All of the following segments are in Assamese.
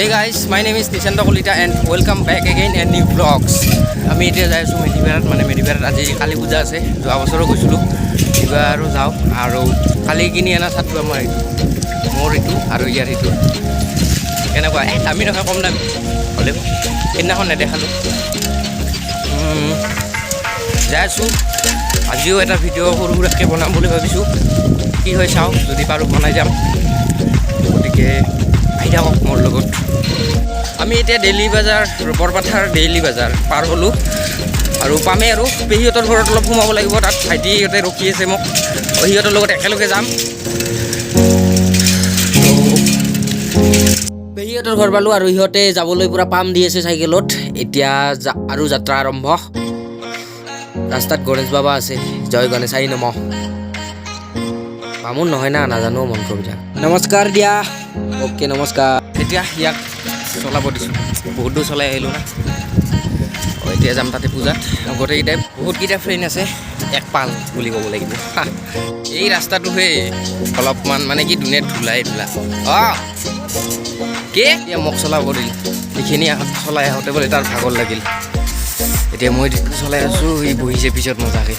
Hey guys, my name is Nishanta Kolita and welcome back again in new vlogs. আমি এতিয়া যাই আছোঁ মেডিবেৰাত মেডিবেৰাত আজি কালী পূজা আছে যোৱা বছৰো গৈছিলোঁ এইবাৰ আৰু যাওঁ আৰু কালি কিনি অনা চাৰ্টটো আমাৰ এইটো মোৰ এইটো আৰু ইয়াৰ এইটো কেনেকুৱা দামী নহয় কম দামী হ'লেও সেইদিনাখন নেদেখালোঁ যাই আছোঁ আজিও এটা ভিডিঅ' সৰু সুৰাকৈ বনাম বুলি ভাবিছোঁ কি হয় চাওঁ যদি পাৰোঁ বনাই যাম গতিকে আহি থাকক মোৰ লগত আমি এতিয়া ডেইলি বজাৰ বৰপথাৰ ডেইলি বজাৰ পাৰ হ'লোঁ আৰু পামেই আৰু পেহীহঁতৰ ঘৰত অলপ সোমাব লাগিব তাত ভাইটিহঁতে ৰখি আছে মোক সিহঁতৰ লগত একেলগে যাম পেহীহঁতৰ ঘৰ পালোঁ আৰু সিহঁতে যাবলৈ পূৰা পাম দি আছে চাইকেলত এতিয়া আৰু যাত্ৰা আৰম্ভ ৰাস্তাত গণেশ বাবা আছে জয় গণেশাই নমঃ বামুণ নহয় না নাজানো মন্ত্ৰবিলাক নমস্কাৰ দিয়া অ'কে নমস্কাৰ এতিয়া ইয়াক চলাব দিছোঁ বহুত দূৰ চলাই আহিলোঁ না এতিয়া যাম তাতে পূজাত গোটেইকেইটাই বহুতকেইটা ফ্ৰেণ্ড আছে এক পাল বুলি ক'ব লাগিব এই ৰাস্তাটোহে অলপমান মানে কি ধুনীয়া ধূলা অঁ কি এতিয়া মোক চলাব দিল এইখিনি চলাই আহোঁতে বোলে তাৰ ভাগৰ লাগিল এতিয়া মই চলাই আছোঁ সি বহিছে পিছত মজাকৈ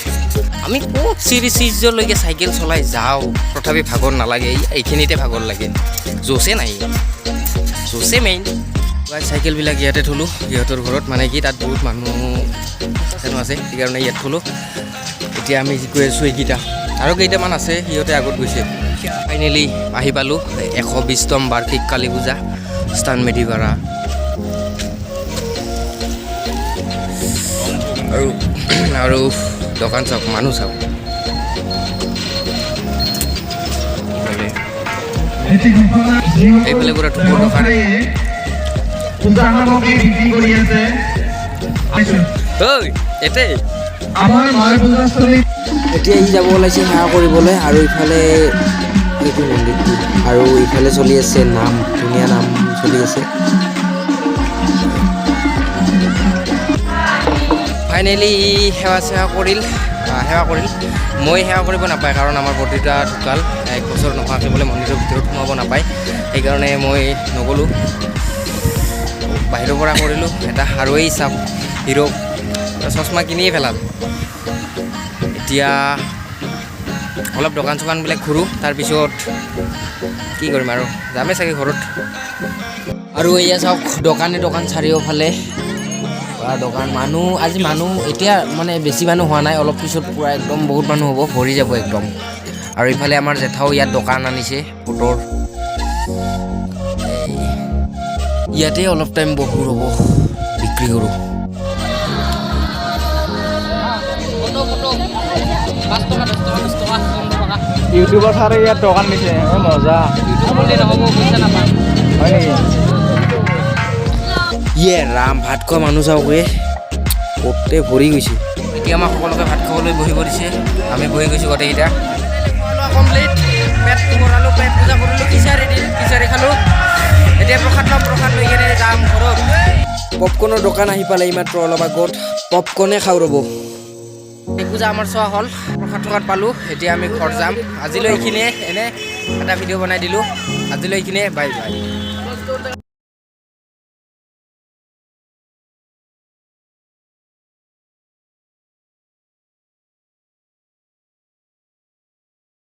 আমি ক'ত চিৰিজলৈকে চাইকেল চলাই যাওঁ তথাপি ভাগৰ নালাগে এইখিনিতে ভাগৰ লাগে জোচে নাই জোচে মেইন চাইকেলবিলাক ইয়াতে থ'লোঁ সিহঁতৰ ঘৰত মানে কি তাত বহুত মানুহ আছে সেইকাৰণে ইয়াত থ'লোঁ এতিয়া আমি যি কৈ আছোঁ এইকেইটা আৰু কেইটামান আছে সিহঁতে আগত গৈছে ফাইনেলি আহি পালোঁ 120তম বাৰ্ষিক কালী পূজা স্থান মেডিবেৰা আৰু দোকান চাওক মানুহ চাওক এইফালে পুৰা টুকুৰ দোকান এতিয়া ই যাব ওলাইছে সেৱা কৰিবলৈ আৰু ইফালে এইটো মন্দিৰটো আৰু ইফালে চলি আছে নাম ধুনীয়া নাম চলি আছে ফাইনেলি ই সেৱা কৰিল মই সেৱা কৰিব নাপায় কাৰণ আমাৰ বৰদেউতা ঢুকাল 1 বছৰ নোহোৱাকৈ বোলে মন্দিৰৰ ভিতৰত সোমাব নাপায় সেইকাৰণে মই নগ'লোঁ বাহিৰৰ পৰা কৰিলোঁ এটা আৰু এই চাওক হিৰ' চশমা কিনিয়ে পেলাল এতিয়া অলপ দোকান চোকানবিলাক ঘূৰোঁ তাৰপিছত কি কৰিম আৰু যামেই চাগে ঘৰত আৰু এয়া চাওক দোকান চাৰিওফালে দোকান আজি মানুহ এতিয়া মানে বেছি মানুহ হোৱা নাই অলপ পিছত পূৰা একদম বহুত মানুহ হ'ব ভৰি যাব একদম আৰু ইফালে আমাৰ জেঠাও ইয়াত দোকান আনিছে ফটোৰ ইয়াতে অলপ টাইম বহু ৰ'ব বিক্ৰী কৰোঁ ইউটিউবত আৰু ইয়াত দোকান দিছে মজা হয় নেকি ইয়ে ৰাম ভাত খোৱা মানুহ চাওক গোটেই ভৰি গৈছে এতিয়া আমাক সকলোকে ভাত খাবলৈ বহিব দিছে আমি বহি গৈছোঁ গোটেইকেইটা কমপ্লিট পেটটো ভৰালোঁ পেট পূজা কৰিলোঁ খিচাৰি খালোঁ এতিয়া প্ৰসাদ লৈ কিনে যাম ঘৰত পপকৰ্ণৰ দোকান আহি পালে এইমাত্ৰ অলপ আগত পপকৰ্ণে খাওঁ ৰ'ব এই পূজা আমাৰ চোৱা হ'ল প্ৰসাদ পালোঁ এতিয়া আমি ঘৰ যাম আজিলৈ এইখিনিয়ে এনে এটা ভিডিঅ' বনাই দিলোঁ আজিলৈ এইখিনিয়ে বাই বাই